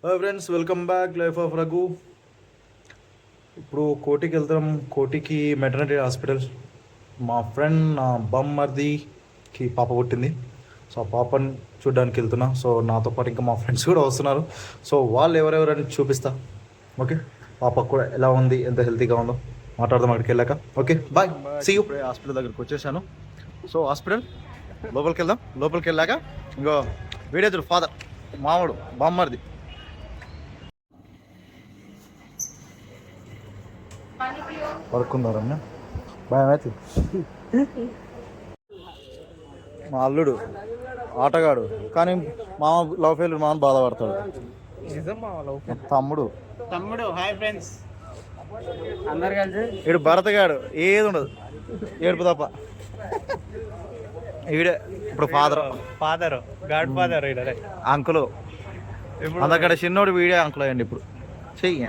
Hi friends, welcome back life of Raghu. ఇప్పుడు కోటికి వెళ్తాం. కోటికి మెటర్నిటీ హాస్పిటల్. మా ఫ్రెండ్ నా బమ్మర్దికి పాప పుట్టింది. సో ఆ పాపని చూడడానికి వెళ్తున్నా. సో నాతో పాటు ఇంకా మా ఫ్రెండ్స్ కూడా వస్తున్నారు. సో వాళ్ళు ఎవరెవరని చూపిస్తా. ఓకే, పాపకు కూడా ఎలా ఉంది, ఎంత హెల్తీగా ఉందో మాట్లాడదాం అక్కడికి వెళ్ళాక. Okay bye, see you. ఇప్పుడే హాస్పిటల్ దగ్గరికి వచ్చేసాను. సో హాస్పిటల్ లోపలికి వెళ్దాం. లోపలికి వెళ్ళాక ఇంకో వీడియో ఫాదర్ మామూడు బామ్మర్ది పడుకున్నారన్న. భయం అయితే మా అల్లుడు ఆటగాడు, కానీ మామ లవ్ ఫెయిల్యూర్, మామ బాధపడతాడు. తమ్ముడు తమ్ముడు హాయ్ ఫ్రెండ్స్ అందరు కలిసి వీడు భరతగాడు, ఏది ఉండదు ఏడుపు తప్ప. వీడే ఇప్పుడు ఫాదర్ గాడ్ ఫాదర్ అంకులు. అందుకడ చిన్నోడు వీడే అంకుల్ అయ్యండి ఇప్పుడు చెయ్యి.